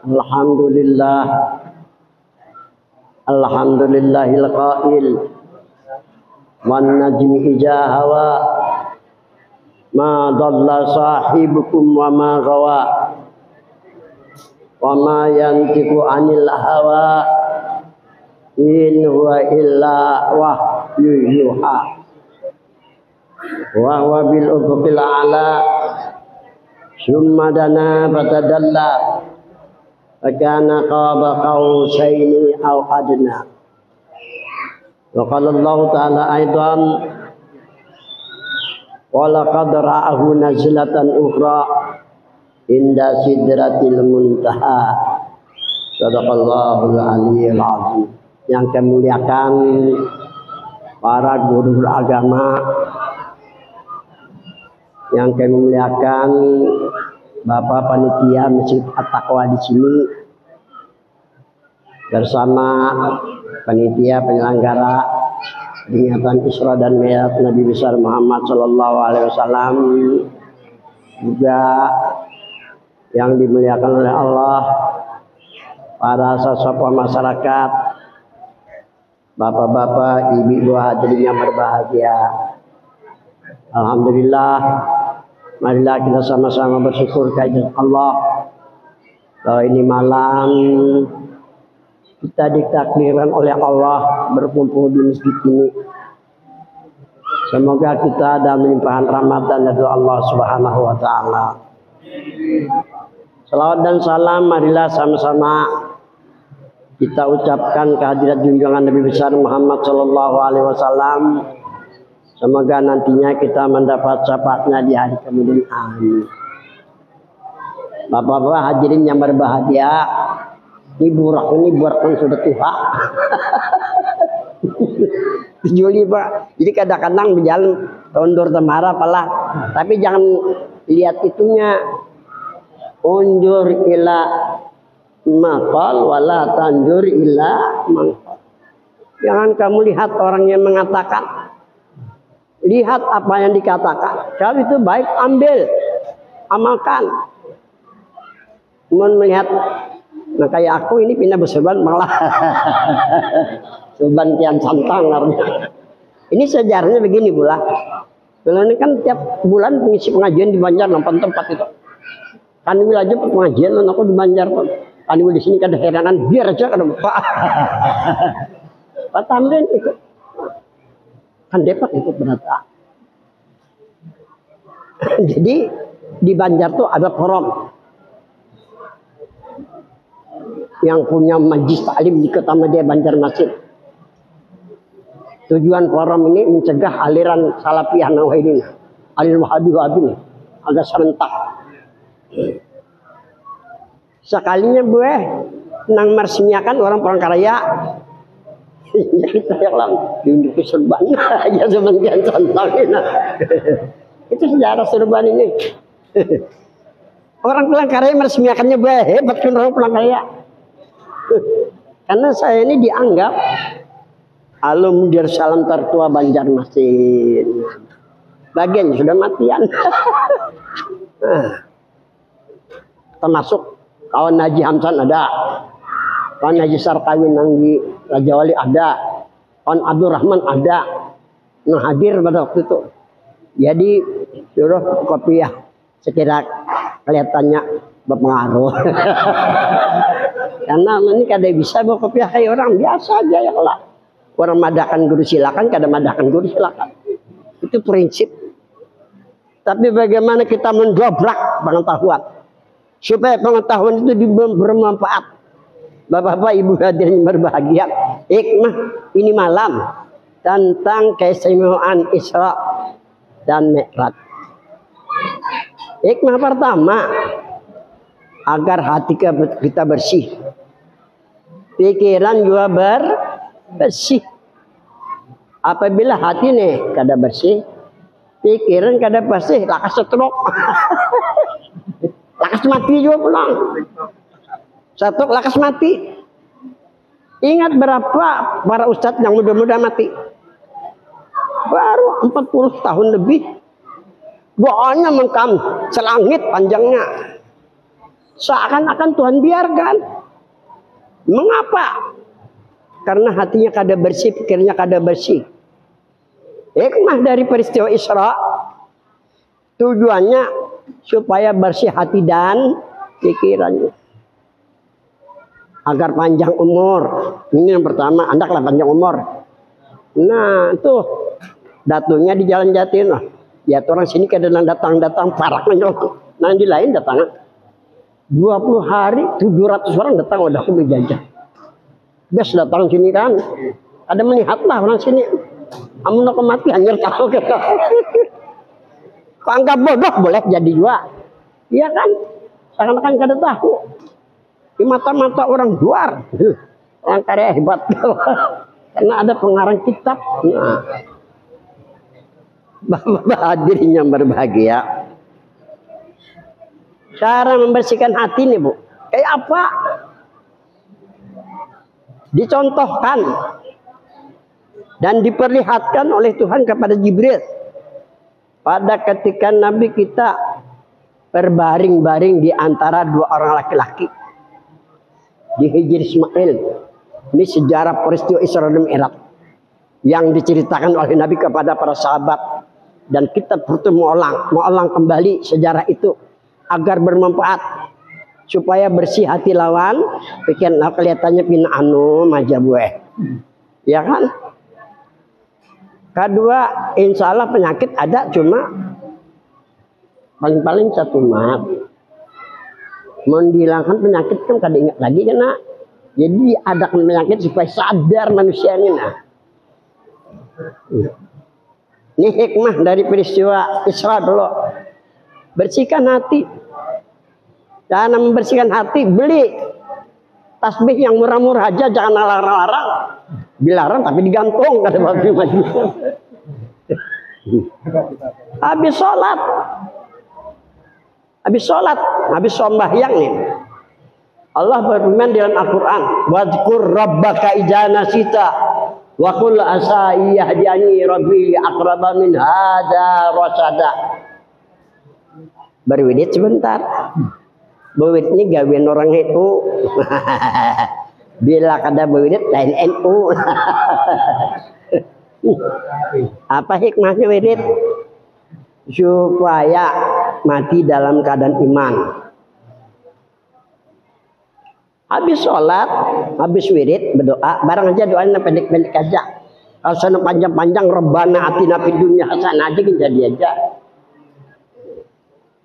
Alhamdulillah. Alhamdulillahil qail wan najmi idza hawa ma dhalla sahibukum wa ma ghawa wa ma yantiqu anil hawa in huwa illa wahyu yuha wa huwa bil ufuqil a'la summa dana fatadalla fakana qaba qausaini aw adna wa qala Allah ta'ala aidan wa laqad ra'ahu nazlatan ukhra inda sidratil muntaha sadaqallahul aliyyil azim. Yang kami muliakan para guru agama, yang kami muliakan Bapak Panitia Masjid At-Taqwa di sini bersama panitia penyelenggara peringatan Isra dan Mi'raj Nabi besar Muhammad sallallahu alaihi wasallam, juga yang dimuliakan oleh Allah, para sesama masyarakat, bapak-bapak, ibu-ibu hadirin yang berbahagia. Alhamdulillah, marilah kita sama-sama bersyukur kehadirat Allah bahwa ini malam kita ditakdirkan oleh Allah berkumpul di masjid ini. Semoga kita dalam limpahan Ramadan dari Allah Subhanahu wa taala. Salawat dan salam marilah sama-sama kita ucapkan kehadirat junjungan Nabi besar Muhammad sallallahu alaihi wasallam. Semoga nantinya kita mendapat syafaatnya di hari kemudian. Amin. Bapak-bapak hadirin yang berbahagia, ini burak sudah tua. 7 Juli Pak. Jadi kadang-kadang berjalan undur temara apalah. Tapi jangan lihat itunya. Unjur ila maqal wala tanjur ila maqal. Jangan kamu lihat orang yang mengatakan. Lihat apa yang dikatakan. Kalau itu baik, ambil, amalkan. Mau melihat, nah kayak aku ini pindah bersorban malah sorban kian santang. Ini sejarahnya begini pula. Kalau ini kan tiap bulan mengisi pengajian di Banjar, nonton tempat itu. Kan ini aja pengajian, dan aku di Banjar. Kan ini di sini kan ada heranan, biar aja kan Pak. Pak Tamrin ikut. Kan dapat ikut berata. Jadi di Banjar tuh ada forum yang punya majlis taklim di Kota Media Banjarmasin. Tujuan forum ini mencegah aliran Salafiyah Nawaidin, aliran Wahabi agak serentak. Sekalinya gue nang meresmiakan orang Palangkaraya. Kita yang diunjuk serban aja sebagian santangin. Itu sejarah serban ini. Orang Palangkaraya meresmiakannya hebat kan orang Palangkaraya. Karena saya ini dianggap alumni Darussalam tertua Banjarmasin. Bagian sudah matian. Termasuk kawan Haji Hamsan ada. Kawan Haji Sarkawin yang di Raja Wali ada, kawan Abdurrahman ada, yang hadir pada waktu itu. Jadi suruh kopiah sekira kelihatannya berpengaruh. Karena ini kadang bisa bawa kopiah kayak orang biasa aja ya lah. Orang madakan guru silakan, kadang madakan guru silakan. Itu prinsip. Tapi bagaimana kita mendobrak pengetahuan supaya pengetahuan itu bermanfaat. Bapak-bapak, ibu hadirin berbahagia, hikmah ini malam tentang keistimewaan Isra dan Mi'raj. Hikmah pertama, agar hati kita bersih, pikiran juga bersih. Apabila hati nih kada bersih, pikiran kada bersih, lakas stroke, lakas mati juga pulang. Satu lakas mati. Ingat berapa para ustadz yang muda-muda mati? Baru 40 tahun lebih. Doanya mengkam selangit panjangnya. Seakan-akan Tuhan biarkan. Mengapa? Karena hatinya kada bersih, pikirnya kada bersih. Hikmah dari peristiwa Isra, tujuannya supaya bersih hati dan pikirannya. Agar panjang umur. Ini yang pertama, andaklah panjang umur. Nah, tuh datunya di Jalan Jati. Nah, ya orang sini kadang datang parah menyolong. Nah, di lain datang 20 hari 700 orang datang udah aku menjajah. Bias datang sini kan. Ada melihatlah orang sini. Amun aku mati hanyar tahu ke. Kau anggap bodoh boleh jadi juga. Iya kan? Seakan-akan kada tahu. Di mata-mata orang luar, orang karya hebat. Karena ada pengarang kitab. Nah, Bapak hadirin yang berbahagia, cara membersihkan hati nih Bu, kayak apa? Dicontohkan dan diperlihatkan oleh Tuhan kepada Jibril pada ketika Nabi kita berbaring-baring di antara dua orang laki-laki di Hijr Ismail. Ini sejarah peristiwa Isra dan Mi'raj yang diceritakan oleh Nabi kepada para sahabat, dan kita perlu mengulang kembali sejarah itu agar bermanfaat supaya bersih hati lawan, bikin kelihatannya pina majabue. Ya kan? Kedua, insya Allah penyakit ada, cuma paling-paling satu mat. Menghilangkan penyakit kan kada ingat lagi kena. Jadi ada penyakit supaya sadar manusia ini. Nah, ini hikmah dari peristiwa Isra dulu. Bersihkan hati. Dan membersihkan hati, beli tasbih yang murah-murah aja, jangan larang-larang. Dilarang tapi digantung kata Babi Maju. Habis sembahyang nih. Allah berfirman dalam Al-Qur'an, "Wadhkur rabbaka idza nasita wa qul asa yahdini rabbi aqraba min hadza rasada." Berwidit sebentar. Berwidit ini gawean orang itu. Bila kada berwidit lain NU. Apa hikmahnya wirid? Supaya mati dalam keadaan iman. Habis sholat, habis wirid, berdoa, barang aja doanya pendek-pendek aja. Kalau sana panjang-panjang, Rabbana atina fid dunya hasanah aja kan jadi aja.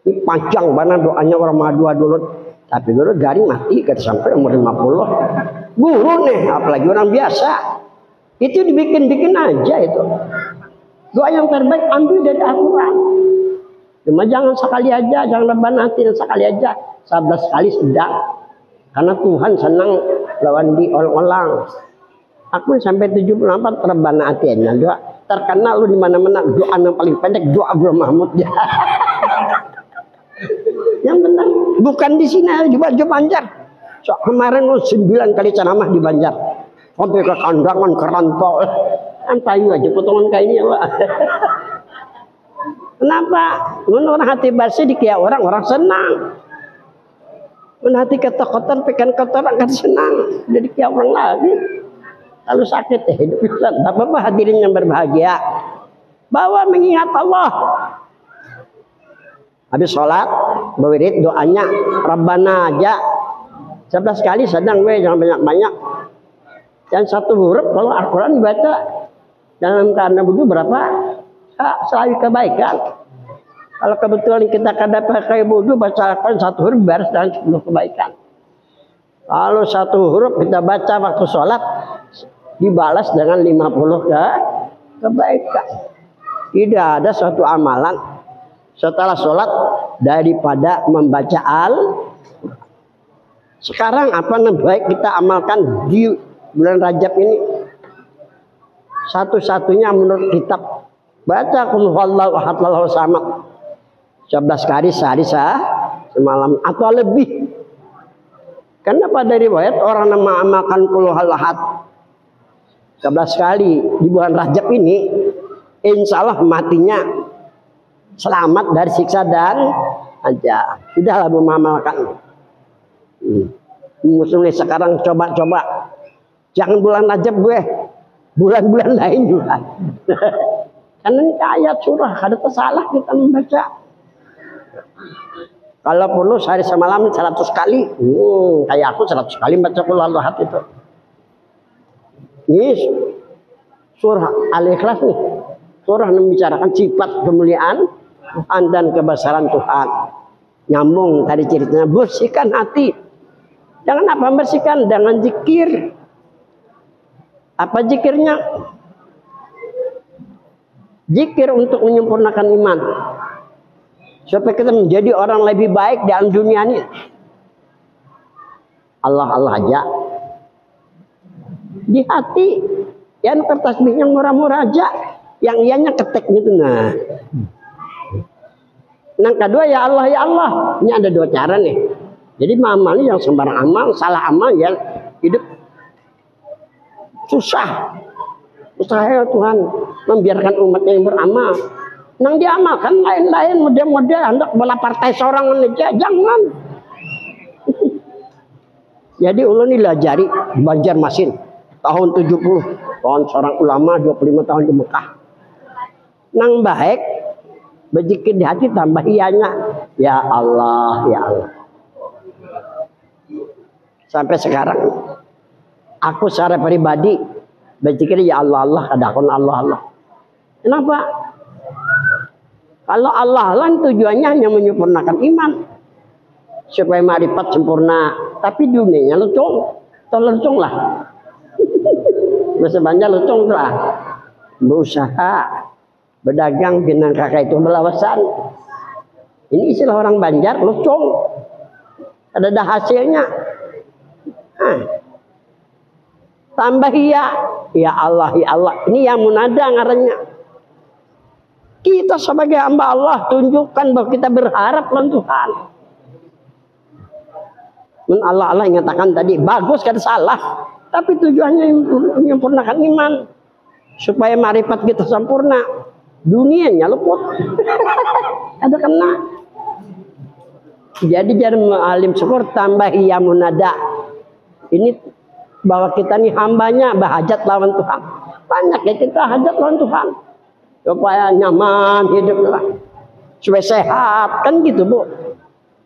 Ini panjang banget doanya orang madua dulu. Tapi dulu garing mati kan sampai umur 50. Guru nih, apalagi orang biasa. Itu dibikin-bikin aja itu. Doa yang terbaik ambil dari Al-Quran. Cuma jangan sekali aja, jangan Rabbana atina sekali aja. 11 kali sedang. Karena Tuhan senang lawan diulang-ulang. Aku sampai 74 Rabbana atina doa. Terkenal lu di mana-mana doa yang paling pendek doa Abdul Mahmud. Yang benar bukan di sini di Banjar. So, kemarin lu 9 kali ceramah di Banjar. Sampai ke kandangan, ke rantau. Antayu aja potongan kainnya, Pak. Kenapa? Menurut hati bersih dikira orang senang. Menurut hati kotor-kotor, pikan kotor akan senang. Jadi kira orang lagi. Lalu sakit hidup. Bapak hadirin yang berbahagia, bahwa mengingat Allah. Habis sholat, berwirid doanya Rabbana aja 11 kali sedang jangan banyak-banyak. Dan satu huruf kalau Al-Quran dibaca dalam keadaan wudhu berapa? Selalu kebaikan. Kalau kebetulan kita kada pakai wudhu baca Al-Quran satu huruf beres dan 10 kebaikan. Kalau satu huruf kita baca waktu sholat dibalas dengan 50 kebaikan. Tidak ada suatu amalan setelah sholat daripada membaca Sekarang apa yang baik kita amalkan di bulan Rajab ini? Satu-satunya menurut kitab, baca qul huwallahu ahad Allahu samad 11 kali sehari semalam atau lebih. Karena pada riwayat orang yang mengamalkan qul huwallahu ahad 11 kali di bulan Rajab ini, insya Allah matinya selamat dari siksa dan aja. Sudahlah mengamalkan. Musuhnya sekarang coba-coba. Jangan bulan Rajab gue. Bulan-bulan lain juga. Karena ini ayat surah. Ada salah kita membaca. Kalau perlu sehari semalam 100 kali. Kayak aku 100 kali baca Qul Huwallahu itu. Ini surah Al-Ikhlas nih. Surah yang membicarakan sifat kemuliaan Tuhan dan kebesaran Tuhan. Nyambung tadi ceritanya, bersihkan hati. Jangan apa bersihkan, dengan zikir. Apa zikirnya? Zikir untuk menyempurnakan iman. Supaya kita menjadi orang lebih baik dalam dunia ini. Allah aja. Di hati. Yang tasbihnya murah-murah aja. Yang ianya ketek gitu. Nah. Yang kedua ya Allah ya Allah. Ini ada dua cara nih. Jadi amal yang sembarang amal, salah amal ya hidup susah. Usaha Tuhan membiarkan umatnya yang beramal. Nang diamalkan lain-lain model-model hendak bola partai seorang aja jangan. Jadi ulun ini lajari Banjarmasin tahun 70 tahun seorang ulama 25 tahun di Mekah. Nang baik berzikir di hati tambah ianya ya Allah ya Allah. Sampai sekarang aku secara pribadi berzikir ya Allah Allah kadakon Allah Allah. Kenapa? Kalau Allah lah tujuannya hanya menyempurnakan iman supaya marifat sempurna, tapi dunianya lecung, lecung lah. Bahasa Banjar lecung lah. Berusaha berdagang dengan kakak itu melawasan. Ini istilah orang Banjar lecung. Ada hasilnya. Tambah ya Allah ya Allah. Ini yang munada ngarannya. Kita sebagai hamba Allah tunjukkan bahwa kita berharap lawan Tuhan. Allah yang mengatakan tadi bagus kan salah, tapi tujuannya menyempurnakan iman supaya marifat kita sempurna. Dunianya luput. Ada kena. Jadi jangan alim syukur tambah iya munada. Ini bahwa kita nih hambanya berhajat lawan Tuhan. Banyak ya kita hajat lawan Tuhan. Supaya nyaman hidup lah, supaya sehat kan gitu Bu.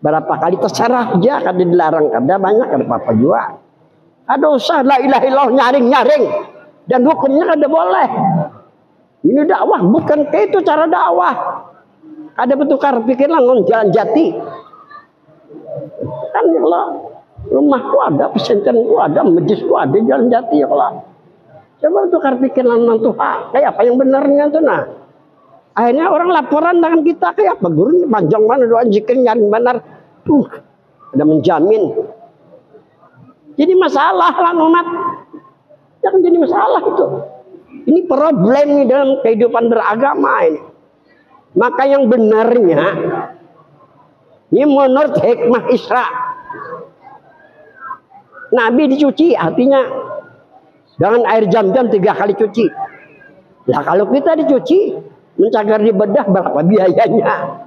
Berapa kali terserah aja kada dilarang, kada banyak kada apa-apa juga. Ada usah la ilaha illallah nyaring dan hukumnya kada boleh. Ini dakwah bukan kayak itu cara dakwah. Kada bertukar pikiran non jalan jati. Kan ya Allah, rumahku ada, pesantrenku ada, masjidku ada, jalan jati ya Allah. Coba tukar pikiran dengan Tuhan. Kayak apa yang benarnya itu nah. Akhirnya orang laporan dengan kita kayak apa guru panjang mana doa zikir nyari benar. Ada menjamin. Jadi masalah lah umat. Jangan jadi masalah itu. Ini problem nih dalam kehidupan beragama ini. Maka yang benarnya ini menurut hikmah Isra. Nabi dicuci artinya dengan air jam-jam 3 kali cuci. Nah kalau kita dicuci, mencagar di bedah berapa biayanya?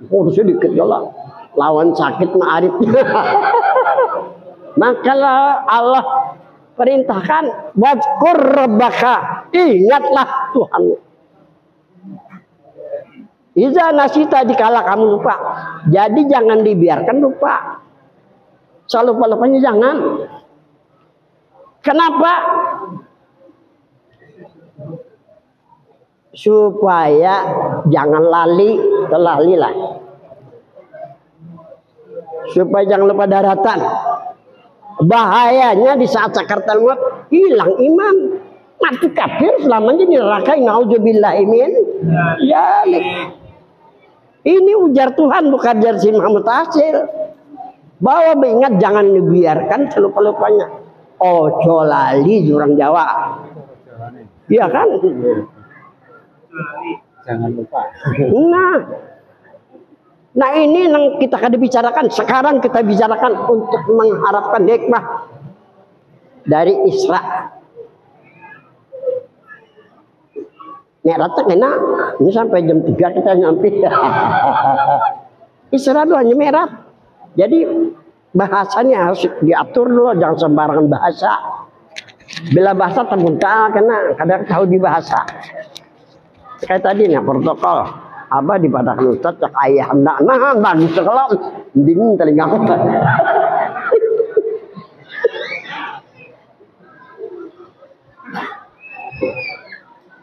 Oh sedikit lah. Lawan sakit ma'arif. Maka Allah perintahkan wadkur rabbaka, ingatlah Tuhan. Iza nasita dikala kamu lupa. Jadi jangan dibiarkan lupa. Selalu lupa-lupanya jangan. Kenapa? Supaya jangan lali lah. Supaya jangan lupa daratan. Bahayanya di saat sakaratul maut hilang iman. Mati kafir selamanya di neraka. Nauzubillahi min dzalik. Ini ujar Tuhan bukan ujar si Muhammad Hasil. Bahwa ingat jangan dibiarkan selupa-lupanya. Ojo lali jurang Jawa. Iya kan? Jangan lupa. Nah ini yang kita akan bicarakan. Sekarang kita bicarakan untuk mengharapkan hikmah dari Isra. Rata enak. Ini sampai jam 3 kita nyampe. Isra itu hanya merah. Jadi bahasanya harus diatur dulu, jangan sembarangan bahasa. Bila bahasa terbuka, karena kadang tahu di bahasa. Kayak tadi nih protokol apa dipadakan Ustaz cak ayah hendak bagus kalau dingin telingaku.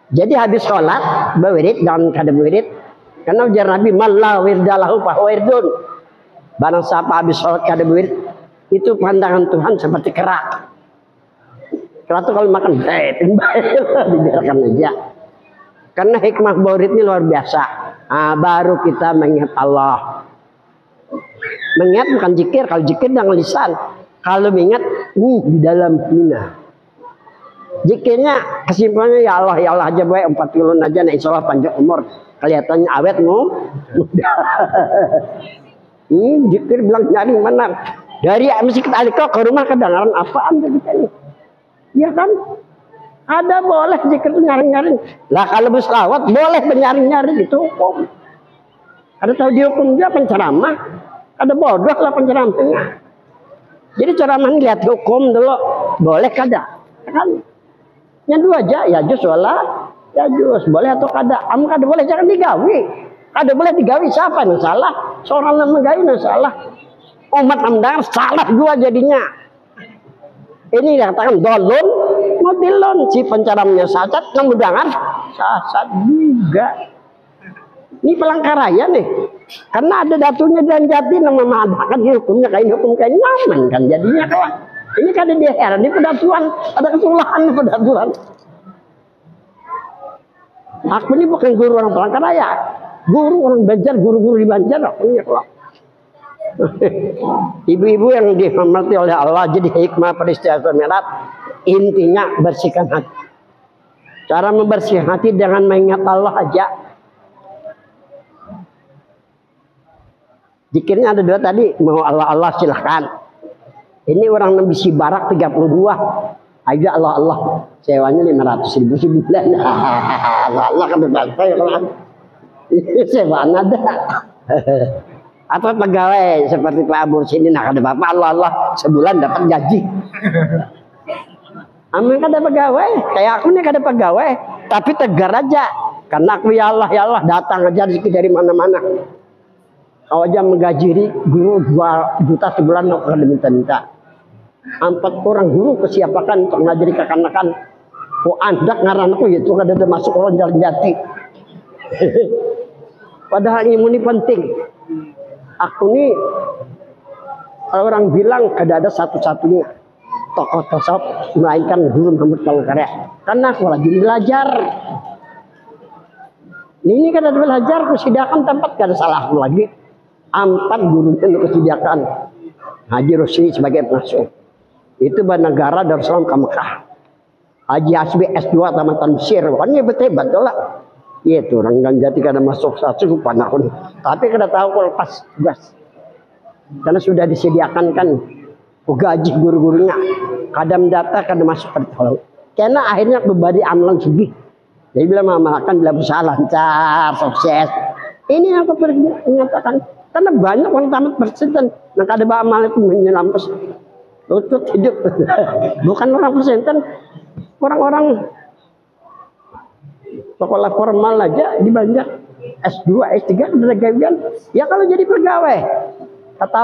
Jadi habis sholat berwirid, jangan kada berwirid, karena ujar Nabi malah wirdalahu fahuwirdun. Barang siapa habis sholat kada berwirid, itu pandangan Tuhan seperti kerak. Kerak itu kalau makan dibiarkan aja. Karena hikmah berwirid ini luar biasa. Baru kita mengingat Allah. Mengingat bukan zikir, kalau zikir dengan lisan. Kalau mengingat di dalam hina. Zikirnya kesimpulannya ya Allah aja baik 4 bulan aja, nah insya Allah panjang umur, kelihatannya awetmu. Zikir bilang nyari mana dari Masjid Al-Iqra ke rumah kedengaran apaan kita ini, ya kan? Ada boleh zikir nyaring-nyaring lah, kalau berselawat boleh nyaring-nyaring itu hukum. Ada tahu dihukum dia penceramah, ada bodoh lah penceramahnya. Jadi ceramah lihat hukum dulu, boleh kada kan? Yang dua aja ya jus wala ya jus boleh atau kada, am kada boleh jangan digawi, kada boleh digawi siapa yang salah? Seorang yang menggawi yang salah, umat mendengar salah dua jadinya. Ini dikatakan dolun motilon, si penceramahnya sasat yang mendengar sasat juga. Ini pelanggaran nih, karena ada datunya dan jati yang memadakan hukumnya kayak hukum kayak nyaman kan jadinya kawan. Ini kan dia heran di pedatuan, ada kesalahan di pedatuan. Aku ini bukan guru orang Palangkaraya, guru orang Banjar, guru-guru di Banjar. Aku ini kalau ibu-ibu yang dihormati oleh Allah, jadi hikmah peristiwa Mi'raj intinya bersihkan hati. Cara membersihkan hati dengan mengingat Allah aja. Zikirnya ada dua tadi, mau Allah silahkan. Ini orang Nabi Sibarak 32. Aja Allah sewanya 500.000 sebulan. Allah kan berbantai kan. Sewaan ada. Atau pegawai seperti Pak Abur sini nak ada bapak Allah sebulan dapat gaji. Amin kada pegawai, kayak aku nih kada pegawai, tapi tegar aja. Karena aku ya Allah datang aja rezeki dari mana-mana. Kau aja menggaji guru 2 juta sebulan aku kada minta-minta. 4 orang guru kesiapakan untuk ngajari kekanakan. Kok andak ngaran aku itu kada ada masuk orang jalan jati. Padahal ilmu ini penting. Aku nih orang bilang kada ada satu-satunya tokoh tasawuf melainkan Guru Muhammad Palangkaraya. Karena aku lagi belajar. Ini kada belajar kesediakan tempat kada salah lagi. 4 guru yang kesediakan. Haji Rusli sebagai pengasuh. Itu negara Darussalam ke Mekah. Haji Hasbi S2 Taman Mesir. Ini betul lah. Itu orang dan jati kada masuk satu panakun. Tapi kada tahu kalau pas tugas. Karena sudah disediakan kan gaji guru-gurunya. Kadang data kada masuk ke tolong. Karena akhirnya berbadi amalan sugih. Jadi bila mengamalkan bila berusaha lancar, sukses. Ini yang aku menyatakan. Karena banyak orang tamat persenten. Nah kada beramal itu menyelam lutut hidup. Bukan orang persenten. Orang-orang sekolah formal aja di Banjar S2, S3 udah gajian. Ya kalau jadi pegawai kata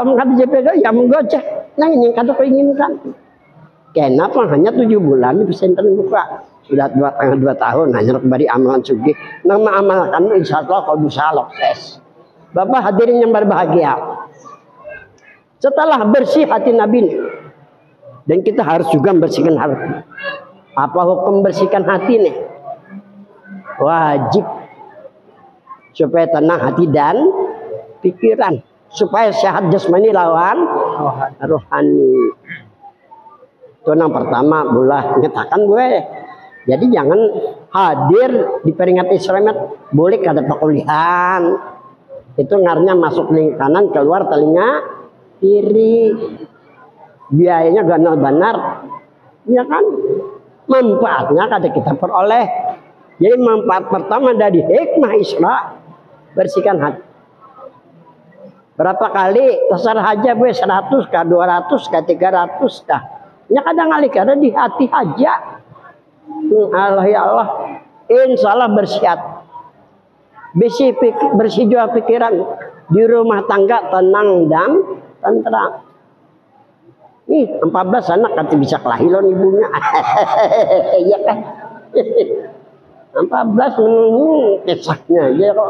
mengatakan jadi pegawai ya menggocek. Nah ini kata keinginkan. Kenapa hanya 7 bulan di pesantren buka sudah 2 tahun hanya kembali amalan sugih. Nama amalkan insya Allah kalau bisa sukses. Bapak hadirin yang berbahagia. Setelah bersih hati Nabi dan kita harus juga membersihkan hati. Apa hukum bersihkan hati nih? Wajib supaya tenang hati dan pikiran, supaya sehat jasmani lawan rohani. Itu yang pertama boleh nyatakan gue. Jadi jangan hadir di peringatan Islamet boleh kada pakulihan. Itu ngarnya masuk telinga kanan keluar telinga kiri. Biayanya ganal benar. Ya kan? Manfaatnya kada kita peroleh. Jadi manfaat pertama dari hikmah Isra bersihkan hati. Berapa kali terserah aja gue 100 kah 200 kah 300 kah. Ya kadang kali karena di hati aja. Allah ya Allah. Insya Allah bersihat. Bersih juga pikiran. Di rumah tangga tenang dan tentram. Nih 14 anak kata bisa kelahiran ibunya. Iya kan. 14 kisahnya aja kok.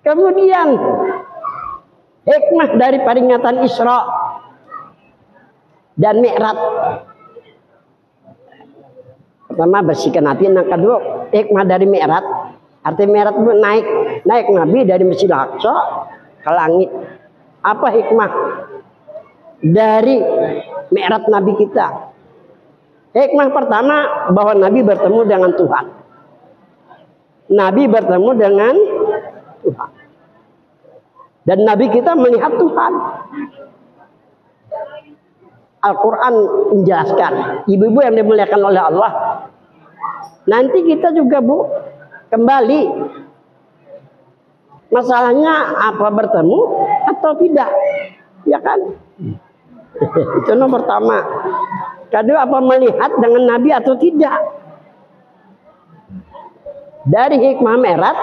Kemudian hikmah dari peringatan Isra dan Mi'raj. Pertama bersihkan hati, yang kedua hikmah dari Mi'raj. Arti Mi'raj itu naik Nabi dari Masjidil Aqsa ke langit. Apa hikmah dari Mi'raj Nabi kita? Hikmah pertama bahwa Nabi bertemu dengan Tuhan. Nabi bertemu dengan Tuhan. Dan Nabi kita melihat Tuhan. Al-Quran menjelaskan. Ibu-ibu yang dimuliakan oleh Allah. Nanti kita juga Bu kembali. Masalahnya apa bertemu atau tidak? Ya kan? Itu nomor pertama. Kedua apa melihat dengan Nabi atau tidak? Dari hikmah Mi'raj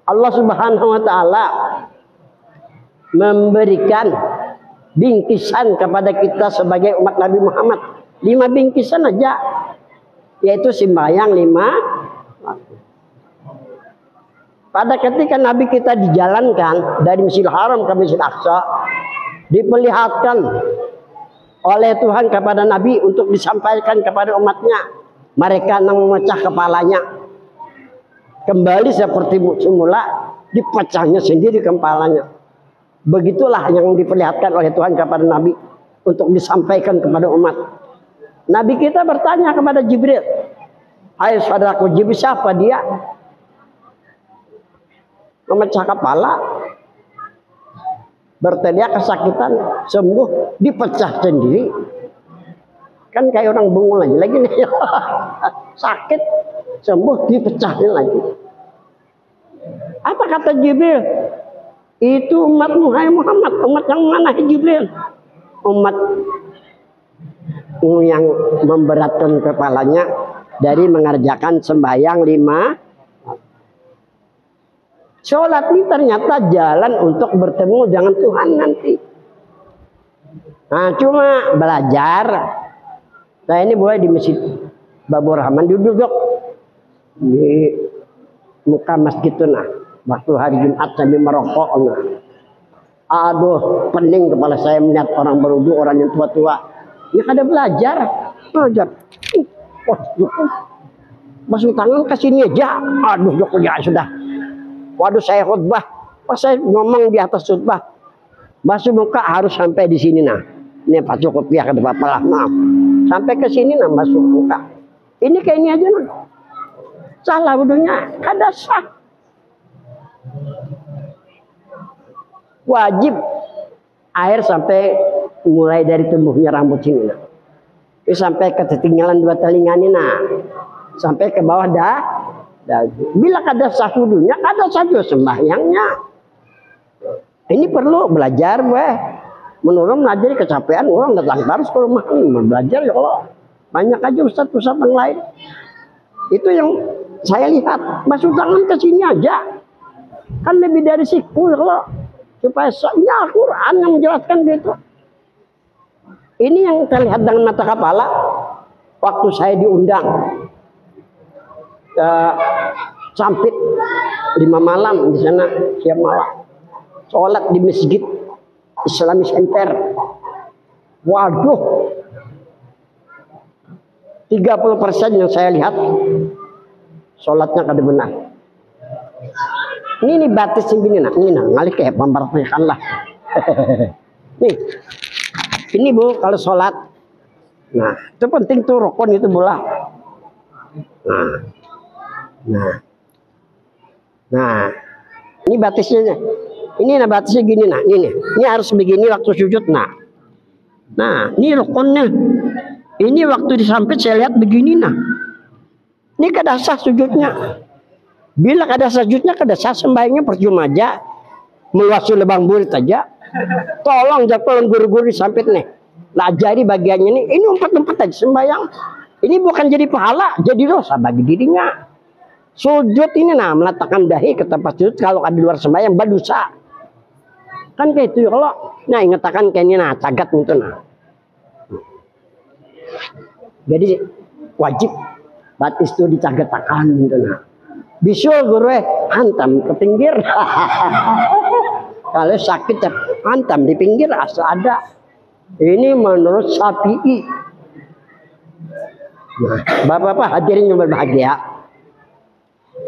Allah Subhanahu wa taala memberikan bingkisan kepada kita sebagai umat Nabi Muhammad. 5 bingkisan aja, yaitu sembahyang 5 waktu. Pada ketika Nabi kita dijalankan dari Masjidil Haram ke Masjidil Aqsa, diperlihatkan oleh Tuhan kepada Nabi untuk disampaikan kepada umatnya. Mereka yang memecah kepalanya kembali seperti semula, dipecahnya sendiri kepalanya. Begitulah yang diperlihatkan oleh Tuhan kepada Nabi untuk disampaikan kepada umat. Nabi kita bertanya kepada Jibril, "Hai saudaraku Jibril, siapa dia?" Memecah kepala, berteriak kesakitan, sembuh, dipecah sendiri. Kan kayak orang bengong lagi nih. Sakit, sembuh, dipecahin lagi. Apa kata Jibril? Itu umatmu, hai Muhammad. Umat yang mana Jibril? Umat yang memberatkan kepalanya dari mengerjakan sembahyang 5. Sholat ini ternyata jalan untuk bertemu dengan Tuhan nanti. Nah, cuma belajar. Saya ini boleh di Masjid Babur Rahman duduk di muka masjid itu nah. Waktu hari Jumat sambil merokok nah. Aduh, pening kepala saya melihat orang berwudu, orang yang tua-tua. Ya kada belajar. Masuk tangan ke sini aja. Aduh, ya sudah. Waduh, saya khutbah. Pas saya ngomong di atas khutbah, basuh muka harus sampai di sini nah. Ini Pak cukup ya ke depan lah, maaf. Sampai ke sini nah basuh muka. Ini kayak ini aja nah. Salah wudunya, kada sah. Wajib air sampai mulai dari tumbuhnya rambut sini nah. Sampai ke ketinggalan 2 telinga ini nah. Sampai ke bawah dah. Bila kada sah wudunya, kada sah sembahyangnya. Ini perlu belajar, menurut mengajari kecapean orang datang terus ke rumah belajar ya Allah. Banyak aja ustaz-ustaz yang lain. Itu yang saya lihat, masuk tangan ke sini aja. Kan lebih dari siku ya Allah. Supaya ini Al-Quran yang menjelaskan gitu. Ini yang terlihat dengan mata kepala. Waktu saya diundang ke Sampit 5 malam di sana, siang malam sholat di masjid Islamic Center. Waduh, 30% yang saya lihat sholatnya kada benar. Ini batis begini nak, ini nak ngalih kayak pemberitakan lah. Nih, ini Bu kalau sholat, nah itu penting tuh rukun itu bola. Nah, ini batisnya. Ini nah batisnya gini nah, ini harus begini waktu sujud nah. Nah, ini rukunnya. Ini waktu disampit saya lihat begini nah. Ini kada sah sujudnya. Bila kada sajudnya, kada sah sembahyangnya, percuma aja. Meluasi lubang burit aja. Tolong guru-guru disampit nih. Lah jadi bagiannya nih, ini umpat-umpat aja sembahyang. Ini bukan jadi pahala, jadi dosa bagi dirinya. Sujud ini nah, meletakkan dahi ke tempat sujud kalau ada di luar sembahyang berdosa. Kan kayak itu kalau nah ingatakan kayak ini nah cagat itu nah. Jadi wajib batis itu dicagatakan gitu nah. Bisul guru hantam ke pinggir. Kalau sakit hantam di pinggir asal ada. Ini menurut Syafi'i. Nah, Bapak-bapak hadirin yang berbahagia.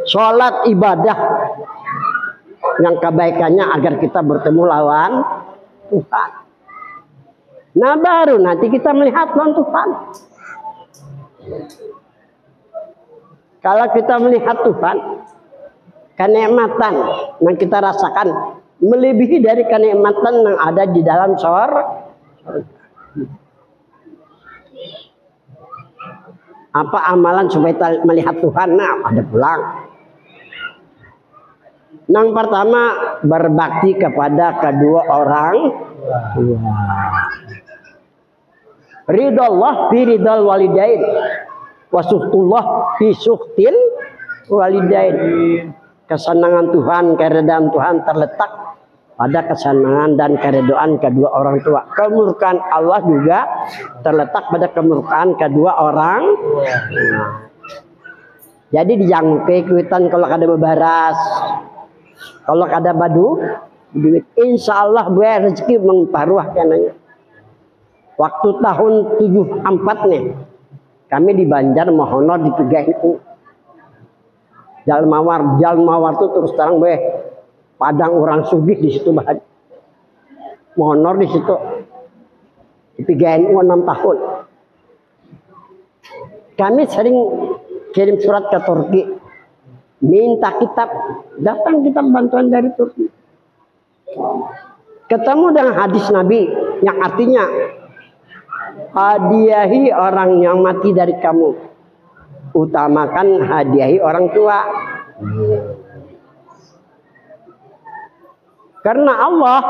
Sholat ibadah yang kebaikannya agar kita bertemu lawan Tuhan. Nah baru nanti kita melihat lawan Tuhan. Kalau kita melihat Tuhan, kenikmatan yang kita rasakan melebihi dari kenikmatan yang ada di dalam surga. Apa amalan supaya kita melihat Tuhan? Nah, ada pulang. Yang pertama, berbakti kepada kedua orang tua. Ridallah fi ridal walidain. Wasuhtullah fi suhtil walidain. Kesenangan Tuhan, keredaan Tuhan terletak pada kesenangan dan keredaan kedua orang tua. Kemurkaan Allah juga terletak pada kemurkaan kedua orang. Jadi dijanguk kuitan kalau kada bebaras, kalau kada badu, duit insya Allah gue rezeki mengparuah kananya. Waktu tahun 74 nih, kami di Banjar mohonor di 3 Jalmawar tuh terus terang gue padang orang sugih di situ bahan. Mohonor di situ. Di 3 6 tahun. Kami sering kirim surat ke Turki. Minta kitab, datang kitab bantuan dari Turki. Ketemu dengan hadis Nabi yang artinya hadiahi orang yang mati dari kamu, utamakan hadiahi orang tua. Karena Allah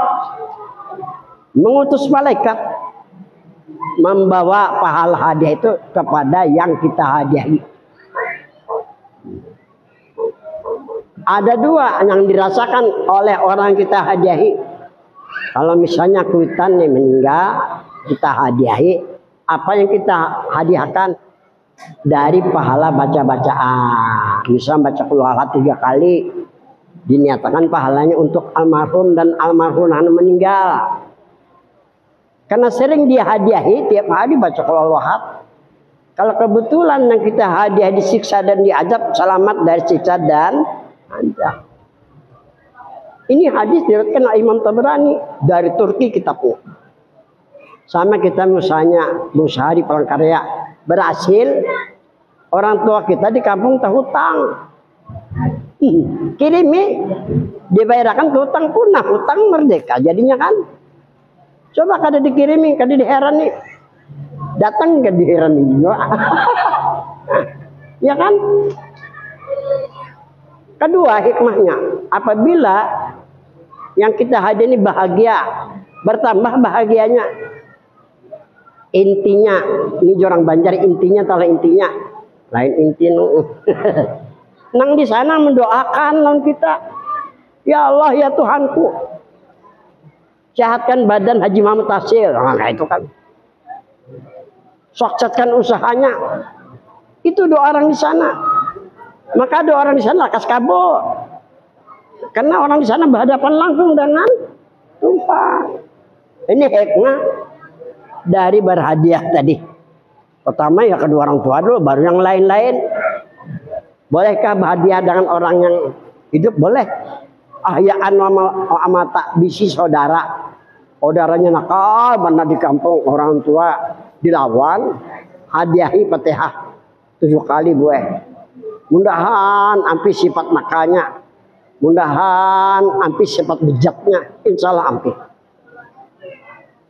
mengutus malaikat membawa pahala hadiah itu kepada yang kita hadiahi. Ada 2 yang dirasakan oleh orang kita hadiahi. Kalau misalnya kuitan nih meninggal, kita hadiahi, apa yang kita hadiahkan dari pahala baca-bacaan. Misal baca Qul Huwallahu 3 kali, dinyatakan pahalanya untuk almarhum dan almarhumah meninggal. Karena sering dia hadiahi tiap hari baca Qul Huwallahu. Kalau kebetulan yang kita hadiah disiksa dan diazab, selamat dari siksa dan azab. Ini hadis diriwayatkan oleh Imam Tabrani dari Turki kitabnya. Sama kita misalnya berusaha di Palangkaraya, berhasil orang tua kita di kampung terhutang. Kirimi dibayarkan ke hutang punah, hutang merdeka jadinya kan. Coba kada dikirimi, kada diherani, datang ke diherani juga. Ya kan? Kedua hikmahnya, apabila yang kita hadir ini bahagia, bertambah bahagianya. Intinya, ini orang Banjar intinya tahu intinya, lain intinya. Nang di sana mendoakan lawan kita, ya Allah ya Tuhanku, sehatkan badan Haji Muhammad Tasil. Nah itu kan, sukseskan usahanya. Itu doa orang di sana. Maka doa orang di sana lakas kabul. Karena orang di sana berhadapan langsung dengan Tuhan. Ini hikmah dari berhadiah tadi. Pertama ya kedua orang tua dulu, baru yang lain-lain. Bolehkah berhadiah dengan orang yang hidup? Boleh. Ahya'an wa amata, bisi saudara. Saudaranya nakal, mana di kampung orang tua dilawan, hadiahi Fatihah 7 kali boleh. Mudahan ampi sifat nakalnya, mudahan ampi sifat bejaknya, insya Allah ampi.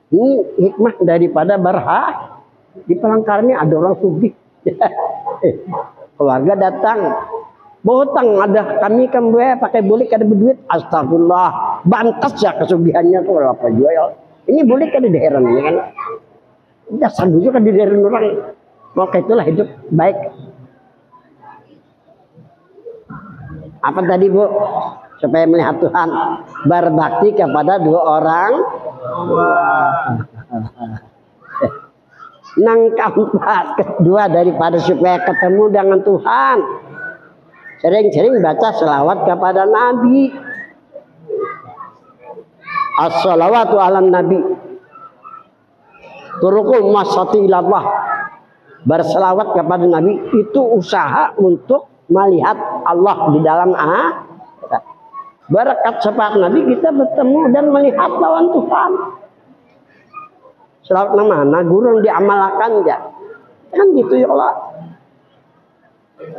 Ini hikmah daripada berhak. Di Palangkaraya ada orang sugih. Keluarga datang, Bohutang ada kami kan gue pakai bulik ada berduit, astagfirullah, bantas ya kesugihannya tuh apa jual. Ini bulik ada di daerah ini kan. Dasar bujuk kan di daerah orang. Maka itulah hidup baik. Apa tadi Bu? Supaya melihat Tuhan, berbakti kepada dua orang. Nang keempat, kedua daripada supaya ketemu dengan Tuhan, sering-sering baca selawat kepada Nabi. As-salawatu ala Nabi turukul masati ilallah. Berselawat kepada Nabi itu usaha untuk melihat Allah di dalam akhirat. Berkat syafaat Nabi kita bertemu dan melihat lawan Tuhan. Selawat mana guru yang diamalkan ya. Kan gitu ya Allah.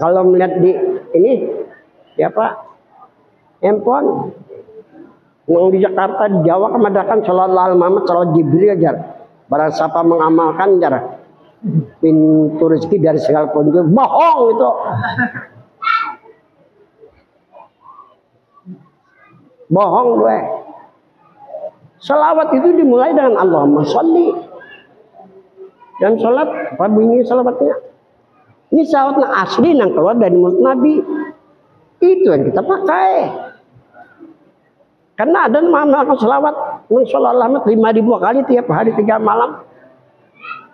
Kalau melihat di ini siapa? Handphone. Yang di Jakarta, di Jawa kemadakan sallallahu alaihi Muhammad sallallahu Jibril aja. Barang siapa mengamalkan jar pintu rezeki dari segala penjuru, bohong itu. Bohong gue. Salawat itu dimulai dengan Allahumma sholli. Dan salat apa bunyi salawatnya? Ini salawatnya asli yang keluar dari mulut Nabi. Itu yang kita pakai. Karena ada mengamalkan salawat sallallahu 5.000 kali tiap hari 3 malam.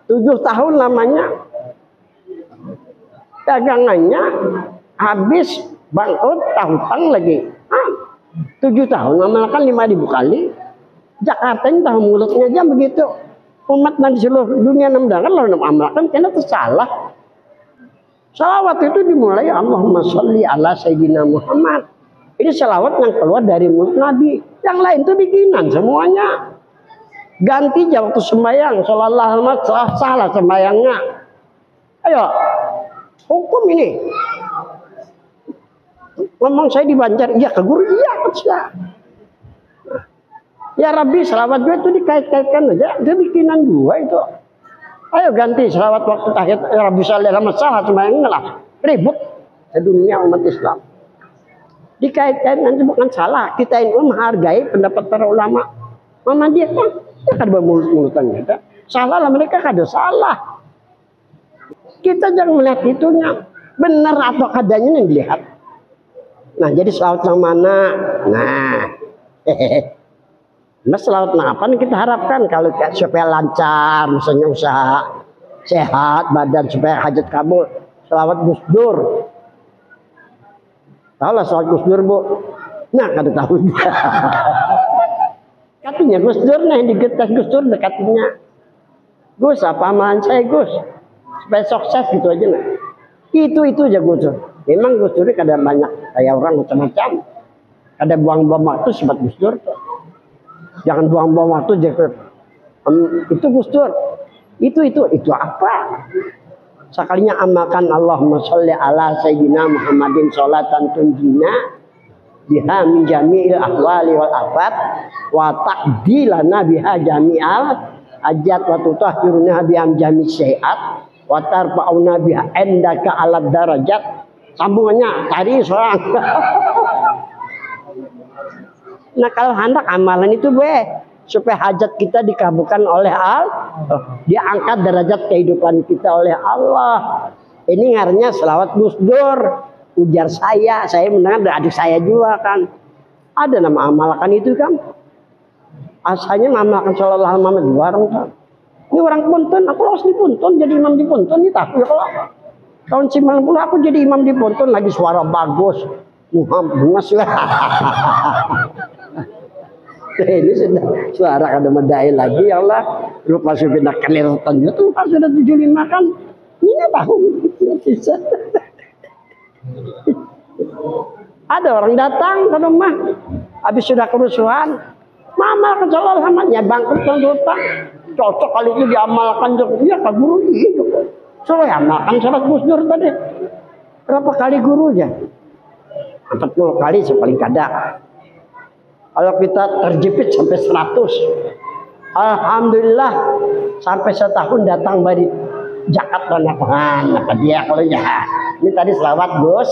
7 tahun lamanya. Dagangannya habis bangkrut tahun lagi. 7 tahun mengamalkan 5.000 kali. Jakarta ini tahu mulutnya aja begitu. Umat di seluruh dunia mendengar lalu mengamalkan karena itu salah. Salawat itu dimulai Allahumma sholli ala sayyidina Muhammad. Ini salawat yang keluar dari mulut Nabi. Yang lain itu bikinan semuanya. Ganti aja waktu sembahyang. Sallallahu alaihi wasallam salah sembahyangnya. Ayo, hukum ini. Ngomong saya di Banjar, iya ke guru, iya ke saya. Ya Rabbi, selawat gue itu dikait-kaitkan aja. Itu bikinan gue itu. Ayo ganti selawat waktu tahiyat. Ya Rabbi sallallahu alaihi wasallam sembahyangnya lah. Ribut di dunia umat Islam. Dikait-kaitkan nanti bukan salah. Kita ini menghargai pendapat para ulama. Mama dia kan, ya kan mulut-mulutan kita. Salah lah mereka kada salah. Kita jangan melihat itunya. Benar atau kadanya yang dilihat. Nah jadi selawat yang mana? Nah, mas selawat apa nih kita harapkan kalau supaya lancar, misalnya usaha sehat badan supaya hajat kabul. Selawat Gus Dur. Tahu lah selawat Gus Dur Bu. Nah kada tahu dia. Katanya Gus Dur nih digetas Gus Dur dekatnya. Gus apa amalan saya Gus? Supaya sukses gitu aja nah. Itu aja Gus Dur. Memang Gus Dur kada banyak kayak orang macam-macam. Ada buang-buang waktu sebab Gus Dur tuh. Jangan buang-buang waktu jadi itu Gus Dur. Itu apa? Sekalinya amalkan Allahumma sholli ala sayyidina Muhammadin sholatan tunjina biha min jami'il ahwali wal afat wa taqdilana biha jami'al ajat wa tutahhiruna biha jami' syai'at wa tarfa'una biha endaka ala darajat. Sambungannya tadi seorang. Nah kalau hendak amalan itu supaya hajat kita dikabulkan oleh Allah, diangkat derajat kehidupan kita oleh Allah. Ini ngarannya selawat Gus Dur. Ujar saya mendengar dari adik saya juga kan. Ada nama amalkan itu kan. Asalnya amalkan sallallahu alaihi wasallam di warung kan. Ini orang Punten, aku harus di Punten jadi imam di Punten ini tak ya kalau. Tahun 90 aku jadi imam di Punten lagi suara bagus. Muhammad ini sudah suara kada medai lagi ya Allah. Lupa sudah kelihatan itu pas sudah 75 kan. Ini tahu bisa. Ada orang datang ke rumah habis sudah kerusuhan. Mama kecolol sama ya bangkrut dan hutang. Cocok kali itu diamalkan ya ke guru itu. So ya amalkan salat Gus Dur tadi. Berapa kali gurunya? 40 kali sepaling kada. Kalau kita terjepit sampai 100. Alhamdulillah sampai setahun datang dari Jakarta nah dia kalau ya. Ini tadi selawat Gus.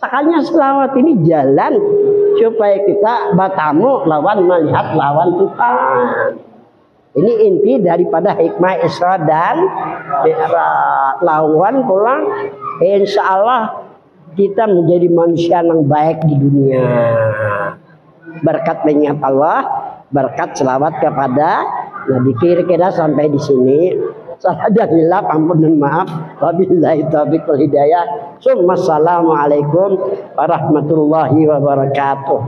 Makanya selawat ini jalan supaya kita bertamu lawan melihat lawan Tuhan. Ini inti daripada hikmah Isra dan Mi'raj. Lawan pulang, insya Allah kita menjadi manusia yang baik di dunia. Berkat mengingat Allah, berkat selawat kepada Nabi. Kira-kira sampai di sini. Salah dan hilaf, ampun dan maaf. Wabillahi taufiq wal hidayah. Assalamualaikum warahmatullahi wabarakatuh.